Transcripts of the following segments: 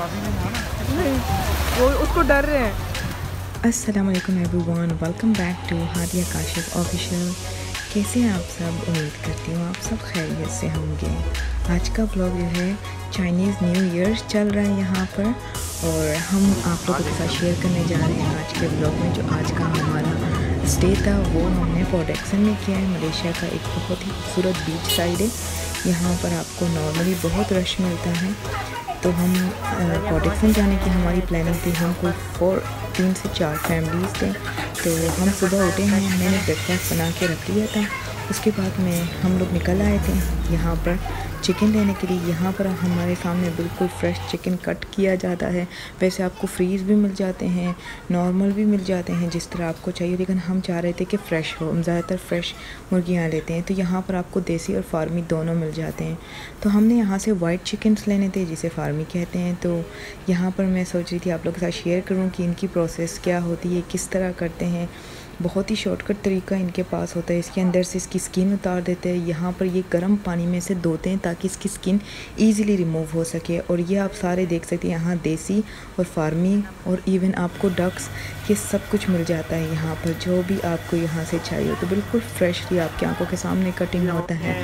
नहीं, वो उसको डर रहे हैं। अस्सलाम वालेकुम everyone, welcome back to Hadiya Kashif official. कैसे हैं आप सब? उम्मीद करती हूँ आप सब खैरियत से होंगे। आज का ब्लॉग जो है चाइनीज़ न्यू ईयर चल रहा है यहाँ पर, और हम आप लोगों के साथ शेयर करने जा रहे हैं आज के ब्लॉग में। जो आज का हमारा स्टे था वो हमने पोर्ट एक्सन में किया है। मलेशिया का एक बहुत ही खूबसूरत बीच साइड है। यहाँ पर आपको नॉर्मली बहुत रश मिलता है। तो हम पोर्ट एक्सन जाने की हमारी प्लानिंग थी। हम कोई 3 से 4 फैमिलीज़ थे। तो हम सुबह उठे हैं, मैंने ब्रेकफास्ट बना के रख लिया था। उसके बाद में हम लोग निकल आए थे यहाँ पर चिकन लेने के लिए। यहाँ पर हमारे सामने बिल्कुल फ्रेश चिकन कट किया जाता है। वैसे आपको फ्रीज़ भी मिल जाते हैं, नॉर्मल भी मिल जाते हैं, जिस तरह आपको चाहिए, लेकिन हम चाह रहे थे कि फ़्रेश हो। हम ज़्यादातर फ़्रेश मुर्गियाँ लेते हैं, तो यहाँ पर आपको देसी और फार्मी दोनों मिल जाते हैं। तो हमने यहाँ से वाइट चिकन्स लेने थे, जिसे फार्मी कहते हैं। तो यहाँ पर मैं सोच रही थी आप लोगों के साथ शेयर करूँ कि इनकी प्रोसेस क्या होती है, किस तरह करते हैं। बहुत ही शॉर्टकट तरीका इनके पास होता है। इसके अंदर से इसकी स्किन उतार देते हैं। यहाँ पर ये गर्म पानी में से धोते हैं ताकि इसकी स्किन ईज़िली रिमूव हो सके। और ये आप सारे देख सकते हैं, यहाँ देसी और फार्मी और इवन आपको डक्स ये सब कुछ मिल जाता है यहाँ पर। जो भी आपको यहाँ से चाहिए तो बिल्कुल फ्रेशली आपकी आंखों के सामने कटिंग होता है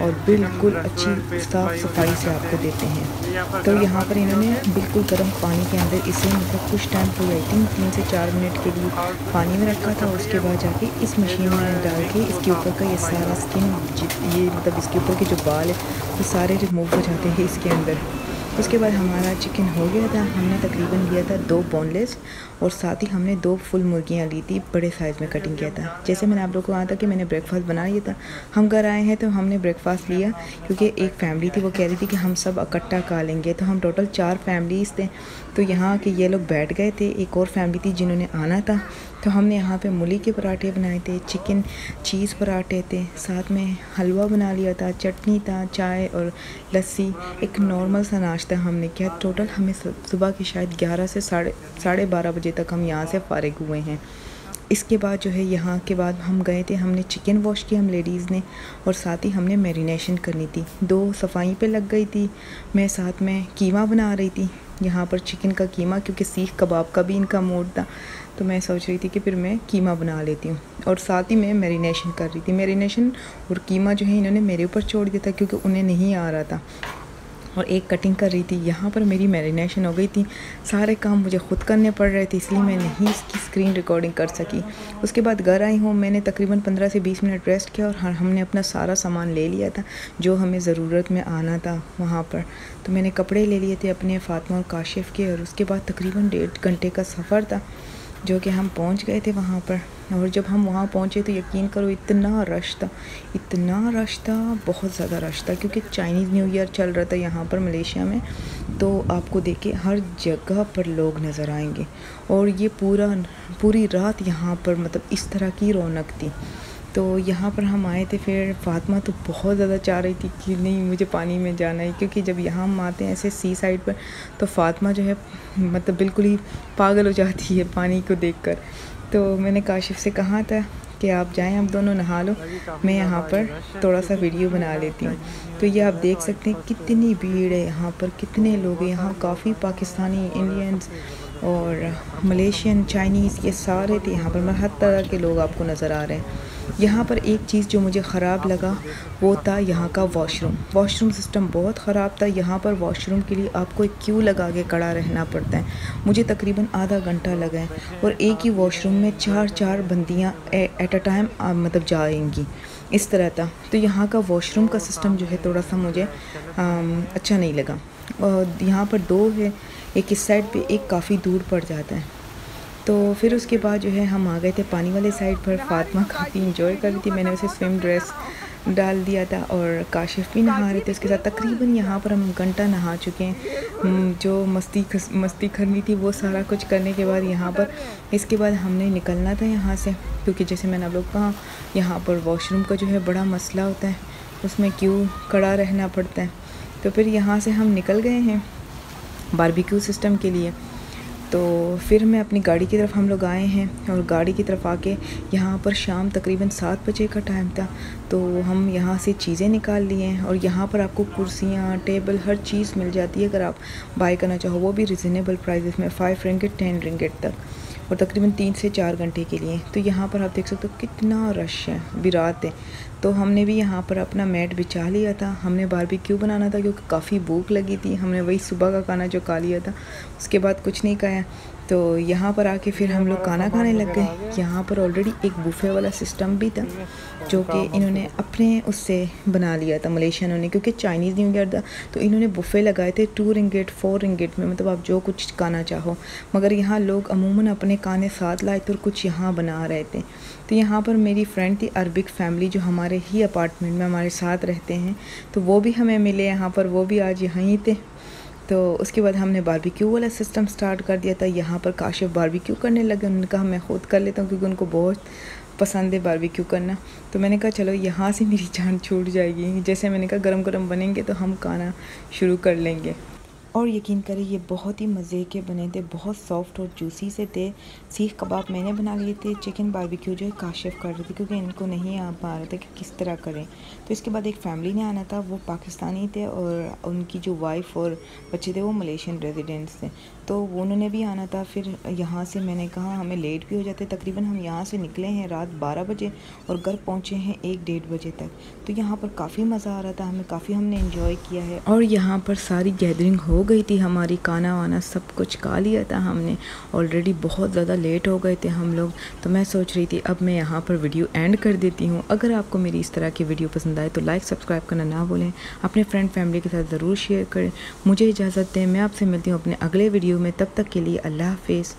और बिल्कुल अच्छी साफ़ सफाई से आपको देते हैं। तो यहाँ पर इन्होंने बिल्कुल गर्म पानी के अंदर इसे मतलब कुछ टाइम को आई थिंक 3 से 4 मिनट के लिए पानी में रखा था। उसके बाद जाके इस मशीन में डाल के इसके ऊपर का ये सारा स्किन, ये मतलब इसके ऊपर के जो बाल है वो सारे रिमूव हो जाते हैं इसके अंदर। उसके बाद हमारा चिकन हो गया था। हमने तकरीबन लिया था 2 बोनलेस और साथ ही हमने 2 फुल मुर्गियाँ ली थी, बड़े साइज़ में कटिंग किया था। जैसे मैंने आप लोगों को कहा था कि मैंने ब्रेकफास्ट बना लिया था। हम घर आए हैं तो हमने ब्रेकफास्ट लिया, क्योंकि एक फैमिली थी वो कह रही थी कि हम सब इकट्ठा खा लेंगे। तो हम टोटल 4 फैमिलीज़ थे। तो यहाँ के ये लोग बैठ गए थे। एक और फैमिली थी जिन्होंने आना था। तो हमने यहाँ पे मूली के पराठे बनाए थे, चिकन चीज़ पराठे थे, साथ में हलवा बना लिया था, चटनी था, चाय और लस्सी। एक नॉर्मल सा नाश्ता हमने किया। टोटल हमें सुबह के शायद 11 से साढ़े 12 बजे तक हम यहाँ से फ़ारिग हुए हैं। इसके बाद जो है यहाँ के बाद हम गए थे, हमने चिकन वॉश किया हम लेडीज़ ने, और साथ ही हमने मैरिनेशन करनी थी। 2 सफाई पे लग गई थी। मैं साथ में कीमा बना रही थी यहाँ पर, चिकन का कीमा, क्योंकि सीख कबाब का भी इनका मूड था। तो मैं सोच रही थी कि फिर मैं कीमा बना लेती हूँ, और साथ ही मैं मैरिनेशन कर रही थी। मैरिनेशन और कीमा जो है इन्होंने मेरे ऊपर छोड़ दिया था क्योंकि उन्हें नहीं आ रहा था, और एक कटिंग कर रही थी। यहाँ पर मेरी मैरिनेशन हो गई थी। सारे काम मुझे ख़ुद करने पड़ रहे थे, इसलिए मैं नहीं इसकी स्क्रीन रिकॉर्डिंग कर सकी। उसके बाद घर आई हूँ, मैंने तकरीबन 15 से 20 मिनट रेस्ट किया, और हमने अपना सारा सामान ले लिया था जो हमें ज़रूरत में आना था वहाँ पर। तो मैंने कपड़े ले लिए थे अपने फ़ातिमा और काशिफ़ के, और उसके बाद तकरीबन 1.5 घंटे का सफ़र था जो कि हम पहुंच गए थे वहाँ पर। और जब हम वहाँ पहुँचे तो यकीन करो इतना रश था, बहुत ज़्यादा रश था, क्योंकि चाइनीज़ न्यू ईयर चल रहा था यहाँ पर मलेशिया में। तो आपको देखे हर जगह पर लोग नज़र आएंगे, और ये पूरी रात यहाँ पर मतलब इस तरह की रौनक थी। तो यहाँ पर हम आए थे। फिर फ़ातिमा तो बहुत ज़्यादा चाह रही थी कि नहीं मुझे पानी में जाना है, क्योंकि जब यहाँ हम आते हैं ऐसे सी साइड पर तो फ़ातिमा जो है मतलब बिल्कुल ही पागल हो जाती है पानी को देखकर। तो मैंने काशिफ़ से कहा था कि आप जाएं, आप दोनों नहा लो, मैं यहाँ पर थोड़ा सा वीडियो बना लेती हूँ। तो ये आप देख सकते हैं कितनी भीड़ है यहाँ पर, कितने लोग हैं यहाँ। काफ़ी पाकिस्तानी, इंडियंस और मलेशियन, चाइनीज़ ये सारे थे यहाँ पर। मतलब हर तरह के लोग आपको नज़र आ रहे हैं। यहाँ पर एक चीज़ जो मुझे ख़राब लगा वो था यहाँ का वॉशरूम सिस्टम बहुत ख़राब था। यहाँ पर वॉशरूम के लिए आपको एक क्यू लगा के खड़ा रहना पड़ता है। मुझे तकरीबन आधा घंटा लगा है, और एक ही वॉशरूम में 4 बंदियाँ एट अ टाइम मतलब जाएंगी, इस तरह था। तो यहाँ का वॉशरूम का सिस्टम जो है थोड़ा सा मुझे अच्छा नहीं लगा। और यहाँ पर 2 है, एक इस साइड पे, एक काफ़ी दूर पड़ जाता है। तो फिर उसके बाद जो है हम आ गए थे पानी वाले साइड पर। फ़ातिमा काफ़ी इंजॉय कर रही थी, मैंने उसे स्विम ड्रेस डाल दिया था, और काशिफ़ भी नहा रहे थे उसके साथ। तकरीबन यहाँ पर हम घंटा नहा चुके हैं। जो मस्ती करनी थी वो सारा कुछ करने के बाद यहाँ पर, इसके बाद हमने निकलना था यहाँ से, क्योंकि जैसे मैंने आप लोग कहा यहाँ पर वॉशरूम का जो है बड़ा मसला होता है, उसमें क्यू खड़ा रहना पड़ता है। तो फिर यहाँ से हम निकल गए हैं बारबेक्यू सिस्टम के लिए। तो फिर मैं अपनी गाड़ी की तरफ हम लोग आए हैं और गाड़ी की तरफ आके यहाँ पर शाम तकरीबन 7 बजे का टाइम था। तो हम यहाँ से चीज़ें निकाल लिए हैं और यहाँ पर आपको कुर्सियाँ, टेबल, हर चीज़ मिल जाती है अगर आप बाय करना चाहो, वो भी रिजनेबल प्राइसेस में 5 रिंगिट 10 रिंगिट तक, और तकरीबन 3 से 4 घंटे के लिए। तो यहाँ पर आप देख सकते हो कितना रश है, विरात है। तो हमने भी यहाँ पर अपना मैट बिछा लिया था। हमने बारबेक्यू बनाना था क्योंकि काफ़ी भूख लगी थी। हमने वही सुबह का खाना जो खा लिया था, उसके बाद कुछ नहीं खाया। तो यहाँ पर आके फिर हम लोग खाना खाने लग गए। यहाँ पर ऑलरेडी एक बुफ़े वाला सिस्टम भी था जो कि इन्होंने अपने उससे बना लिया था मलेशियनों ने, क्योंकि चाइनीज़ न्यू ईयर था। तो इन्होंने बुफ़े लगाए थे 2 रिंगिट 4 रिंगिट में, मतलब आप जो कुछ खाना चाहो। मगर यहाँ लोग अमूमन अपने खाने साथ लाए थे और कुछ यहाँ बना रहे थे। तो यहाँ पर मेरी फ्रेंड थी अरबिक फैमिली जो हमारे ही अपार्टमेंट में हमारे साथ रहते हैं, तो वो भी हमें मिले यहाँ पर, वो भी आज यहाँ ही थे। तो उसके बाद हमने बारबेक्यू वाला सिस्टम स्टार्ट कर दिया था। यहाँ पर काशिफ बारबेक्यू करने लगे। उन्होंने कहा मैं ख़ुद कर लेता हूँ क्योंकि उनको बहुत पसंद है बारबेक्यू करना। तो मैंने कहा चलो यहाँ से मेरी जान छूट जाएगी। जैसे मैंने कहा गरम गरम बनेंगे तो हम खाना शुरू कर लेंगे। और यकीन करें ये बहुत ही मज़े के बने थे, बहुत सॉफ्ट और जूसी से थे। सीख कबाब मैंने बना लिए थे, चिकन बारबेक्यू जो है काशिफ कर रही थी क्योंकि इनको नहीं आ पा रहा था कि किस तरह करें। तो इसके बाद एक फ़ैमिली ने आना था, वो पाकिस्तानी थे और उनकी जो वाइफ और बच्चे थे वो मलेशियन रेजिडेंट्स थे। तो वो उन्होंने भी आना था। फिर यहाँ से मैंने कहा हमें लेट भी हो जाते, तकरीबन हम यहाँ से निकले हैं रात 12 बजे और घर पहुँचे हैं 1-1:30 बजे तक। तो यहाँ पर काफ़ी मज़ा आ रहा था, काफ़ी हमने इन्जॉय किया है। और यहाँ पर सारी गैदरिंग हो गई थी हमारी, खाना वाना सब कुछ खा लिया था हमने। ऑलरेडी बहुत ज़्यादा लेट हो गए थे हम लोग। तो मैं सोच रही थी अब मैं यहाँ पर वीडियो एंड कर देती हूँ। अगर आपको मेरी इस तरह की वीडियो पसंद आए तो लाइक सब्सक्राइब करना ना भूलें, अपने फ्रेंड फैमिली के साथ ज़रूर शेयर करें। मुझे इजाज़त दें, मैं आपसे मिलती हूँ अपने अगले वीडियो में। तब तक के लिए अल्लाह हाफिज़।